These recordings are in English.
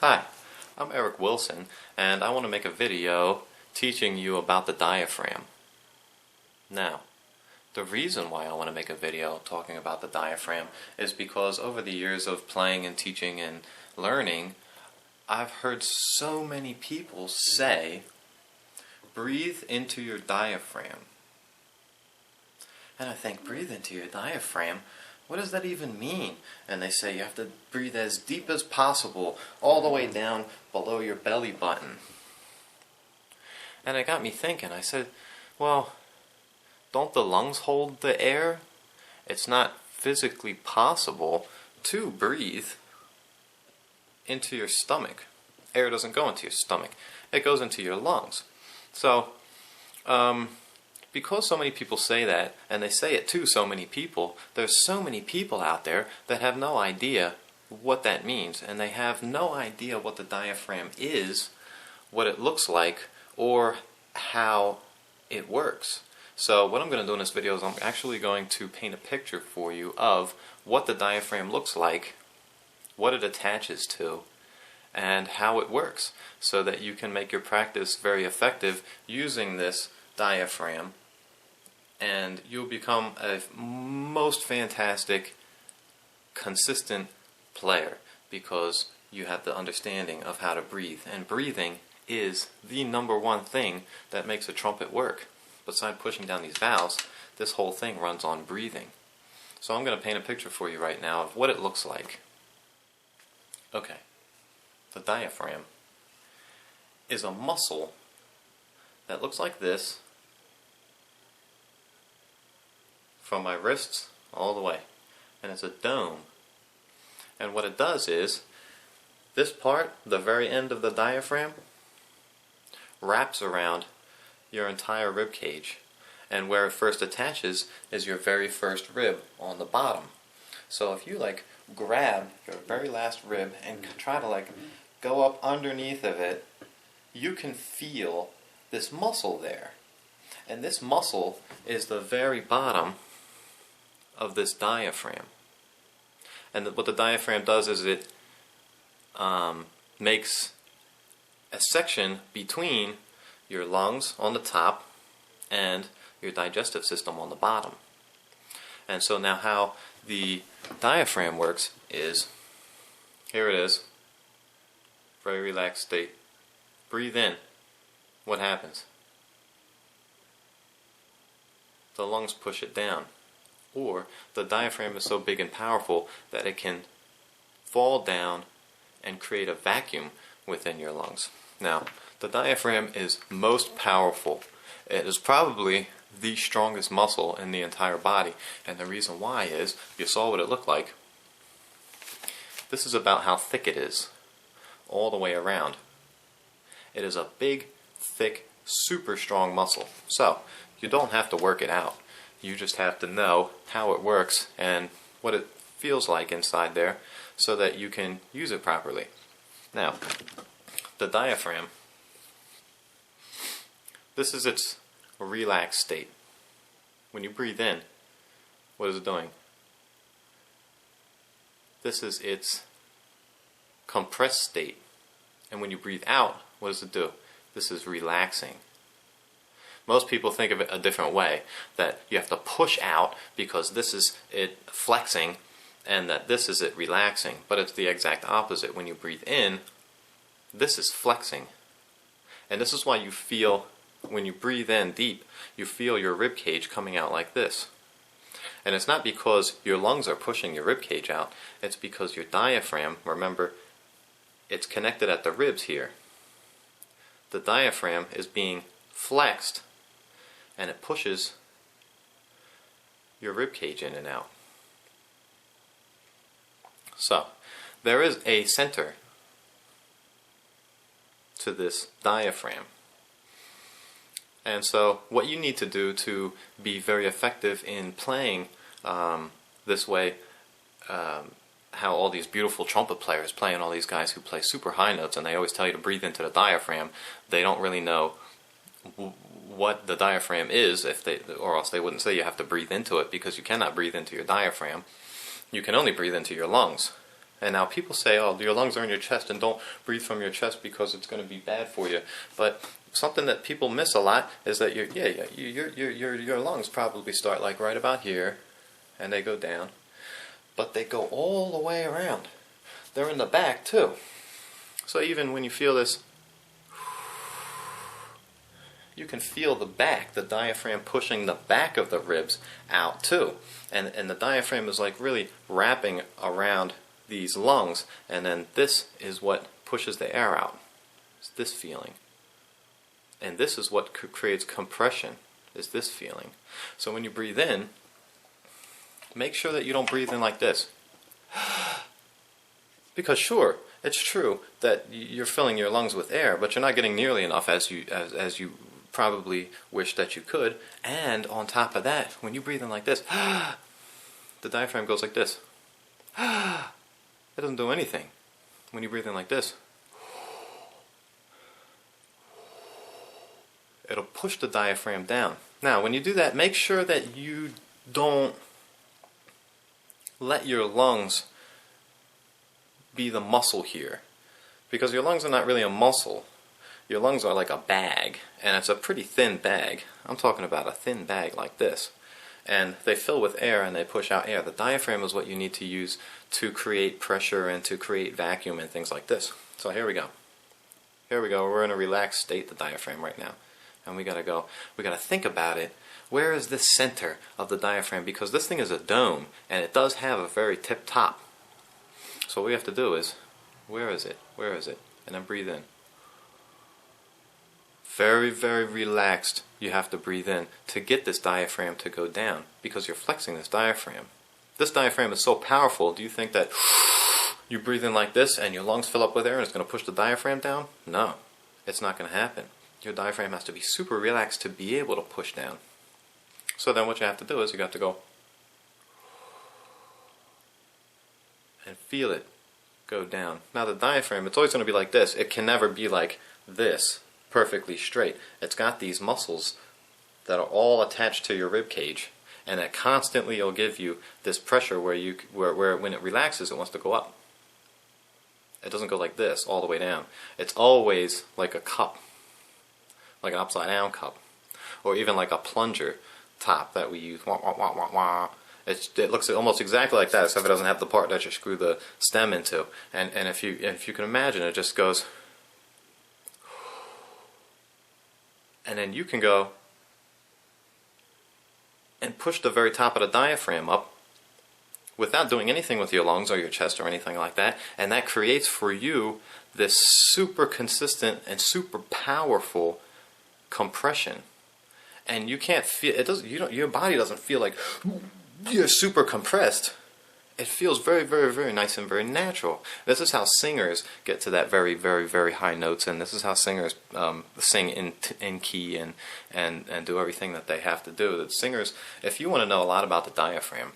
Hi, I'm Eric Wilson, and I want to make a video teaching you about the diaphragm. Now, the reason why I want to make a video talking about the diaphragm is because over the years of playing and teaching and learning, I've heard so many people say, breathe into your diaphragm. And I think, breathe into your diaphragm? What does that even mean? And they say you have to breathe as deep as possible, all the way down below your belly button. And it got me thinking. I said, well, don't the lungs hold the air? It's not physically possible to breathe into your stomach. Air doesn't go into your stomach. It goes into your lungs. So, because so many people say that, and they say it to so many people, there's so many people out there that have no idea what that means, and they have no idea what the diaphragm is, what it looks like, or how it works. So what I'm going to do in this video is I'm actually going to paint a picture for you of what the diaphragm looks like, what it attaches to, and how it works, so that you can make your practice very effective using this diaphragm, and you'll become a most fantastic, consistent player because you have the understanding of how to breathe. And breathing is the #1 thing that makes a trumpet work. Besides pushing down these valves, this whole thing runs on breathing. So I'm going to paint a picture for you right now of what it looks like. Okay, the diaphragm is a muscle that looks like this from my wrists all the way, and it's a dome. And what it does is, this part, the very end of the diaphragm, wraps around your entire rib cage, and where it first attaches is your very first rib on the bottom. So if you grab your very last rib and try to go up underneath of it, you can feel this muscle there, and this muscle is the very bottom of this diaphragm. And what the diaphragm does is it makes a section between your lungs on the top and your digestive system on the bottom. And so now how the diaphragm works is, here it is, very relaxed state. Breathe in. What happens? The lungs push it down. Or the diaphragm is so big and powerful that it can fall down and create a vacuum within your lungs. Now, the diaphragm is most powerful. It is probably the strongest muscle in the entire body, and the reason why is, you saw what it looked like. This is about how thick it is, all the way around. It is a big, thick, super strong muscle. So, you don't have to work it out. You just have to know how it works and what it feels like inside there so that you can use it properly. Now, the diaphragm, this is its relaxed state. When you breathe in, what is it doing? This is its compressed state. And when you breathe out, what does it do? This is relaxing. Most people think of it a different way, that you have to push out because this is it flexing and that this is it relaxing, but it's the exact opposite. When you breathe in, this is flexing. And this is why you feel, when you breathe in deep, you feel your rib cage coming out like this. And it's not because your lungs are pushing your rib cage out, it's because your diaphragm, remember, it's connected at the ribs here. The diaphragm is being flexed, and it pushes your rib cage in and out. So, there is a center to this diaphragm. And so, what you need to do to be very effective in playing this way, how all these beautiful trumpet players play, and all these guys who play super high notes, and they always tell you to breathe into the diaphragm, they don't really know what the diaphragm is, or else they wouldn't say you have to breathe into it, because you cannot breathe into your diaphragm. You can only breathe into your lungs. And now people say, oh, your lungs are in your chest and don't breathe from your chest because it's going to be bad for you. But something that people miss a lot is that your lungs probably start like right about here and they go down. But they go all the way around. They're in the back too. So even when you feel this, you can feel the back, the diaphragm pushing the back of the ribs out too. And the diaphragm is like really wrapping around these lungs, and then this is what pushes the air out. It's this feeling. And this is what creates compression, is this feeling. So when you breathe in, make sure that you don't breathe in like this. Because sure, it's true that you're filling your lungs with air, but you're not getting nearly enough as you probably wish that you could. And on top of that, when you breathe in like this, the diaphragm goes like this. It doesn't do anything. When you breathe in like this, it'll push the diaphragm down. Now, when you do that, make sure that you don't let your lungs be the muscle here. Because your lungs are not really a muscle. Your lungs are like a bag, and it's a pretty thin bag. I'm talking about a thin bag like this. And they fill with air and they push out air. The diaphragm is what you need to use to create pressure and to create vacuum and things like this. So here we go. Here we go. We're in a relaxed state, the diaphragm right now. And we gotta think about it. Where is this center of the diaphragm? Because this thing is a dome, and it does have a very tip top. So what we have to do is, where is it? Where is it? And then breathe in. Very, very relaxed. You have to breathe in to get this diaphragm to go down, because you're flexing this diaphragm. This diaphragm is so powerful. Do you think that you breathe in like this and your lungs fill up with air and it's going to push the diaphragm down? No, it's not going to happen. Your diaphragm has to be super relaxed to be able to push down. So then what you have to do is you got to go and feel it go down. Now the diaphragm, it's always going to be like this. It can never be like this, perfectly straight. It's got these muscles that are all attached to your rib cage, and that constantly will give you this pressure where when it relaxes, it wants to go up. It doesn't go like this all the way down. It's always like a cup, like an upside down cup, or even like a plunger top that we use. Wah, wah, wah, wah, wah. It looks almost exactly like that, except it doesn't have the part that you screw the stem into. And if you can imagine, it just goes. And then you can go and push the very top of the diaphragm up without doing anything with your lungs or your chest or anything like that. And that creates for you this super consistent and super powerful compression. And you can't feel it. Your body doesn't feel like you're super compressed. It feels very, very, very nice and very natural. This is how singers get to that very, very, very high notes, and this is how singers sing in key and do everything that they have to do. The singers, if you want to know a lot about the diaphragm,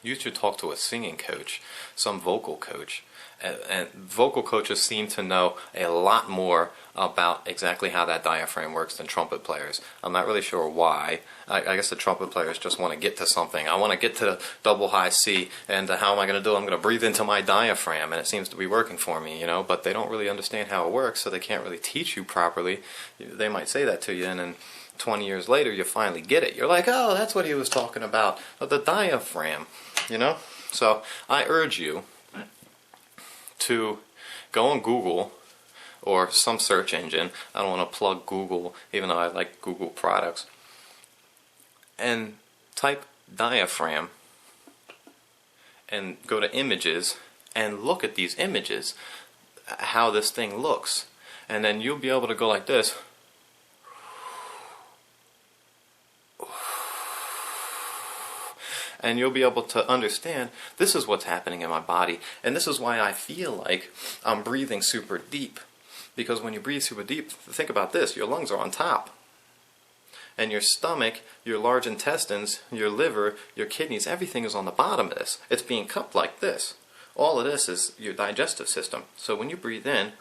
you should talk to a singing coach, some vocal coach. And vocal coaches seem to know a lot more about exactly how that diaphragm works than trumpet players. I'm not really sure why. I guess the trumpet players just want to get to something. I want to get to the double high C, and how am I going to do it? I'm going to breathe into my diaphragm, and it seems to be working for me, you know, but they don't really understand how it works, so they can't really teach you properly. They might say that to you, and then 20 years later you finally get it. You're like, oh, that's what he was talking about, the diaphragm, you know? So I urge you to go on Google or some search engine. I don't want to plug Google, even though I like Google products, and type diaphragm and go to images and look at these images, how this thing looks, and then you'll be able to go like this. And you'll be able to understand, this is what's happening in my body, and this is why I feel like I'm breathing super deep. Because when you breathe super deep, think about this, your lungs are on top. And your stomach, your large intestines, your liver, your kidneys, everything is on the bottom of this. It's being cupped like this. All of this is your digestive system. So when you breathe in,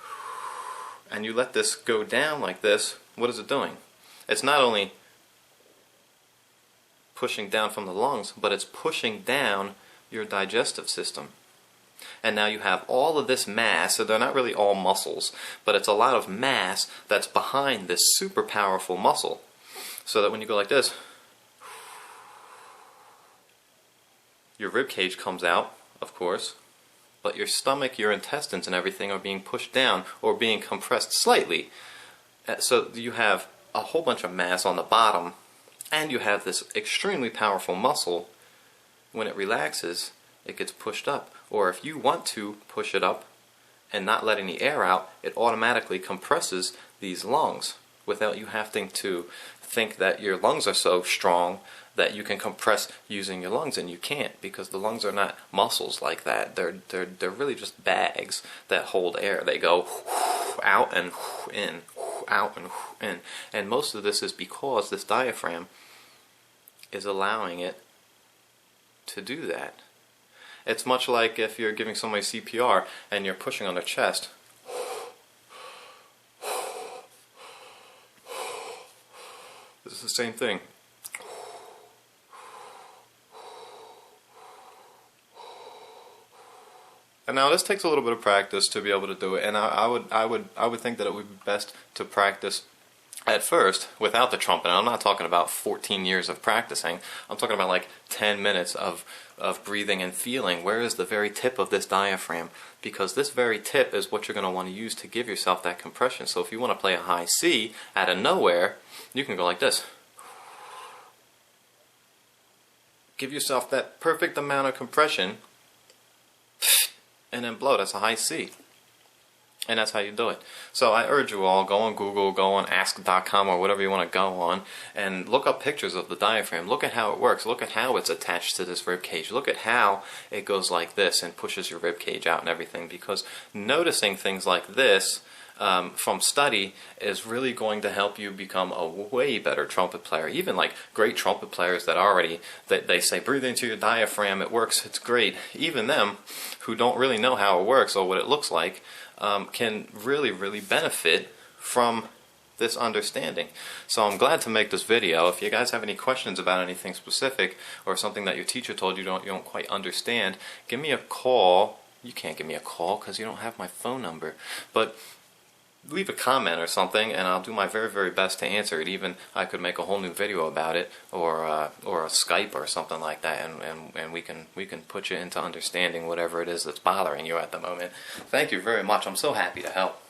and you let this go down like this, what is it doing? It's not only pushing down from the lungs, but it's pushing down your digestive system. And now you have all of this mass, so they're not really all muscles, but it's a lot of mass that's behind this super powerful muscle. So that when you go like this, your rib cage comes out, of course, but your stomach, your intestines and everything are being pushed down or being compressed slightly. So you have a whole bunch of mass on the bottom, and you have this extremely powerful muscle. When it relaxes, it gets pushed up. Or if you want to push it up and not let any air out, it automatically compresses these lungs without you having to think that your lungs are so strong that you can compress using your lungs, and you can't, because the lungs are not muscles like that. They're really just bags that hold air. They go out and in, out and in. And most of this is because this diaphragm is allowing it to do that. It's much like if you're giving somebody CPR and you're pushing on their chest. This is the same thing. And now this takes a little bit of practice to be able to do it, and I would think that it would be best to practice at first without the trumpet. And I'm not talking about 14 years of practicing. I'm talking about like 10 minutes of breathing and feeling where is the very tip of this diaphragm, because this very tip is what you're going to want to use to give yourself that compression. So if you want to play a high C out of nowhere, you can go like this. Give yourself that perfect amount of compression and then blow. That's a high C. And that's how you do it. So I urge you all, go on Google, go on ask.com or whatever you want to go on, and look up pictures of the diaphragm. Look at how it works. Look at how it's attached to this rib cage. Look at how it goes like this and pushes your rib cage out and everything. Because noticing things like this from study is really going to help you become a way better trumpet player. Even like great trumpet players that already, they say breathe into your diaphragm, it works, it's great. Even them who don't really know how it works or what it looks like can really benefit from this understanding. So I'm glad to make this video. If you guys have any questions about anything specific or something that your teacher told you you don't quite understand, give me a call. You can't give me a call because you don't have my phone number, but leave a comment or something and I'll do my very best to answer it. Even I could make a whole new video about it, or a Skype or something like that, and we can put you into understanding whatever it is that's bothering you at the moment. Thank you very much. I'm so happy to help.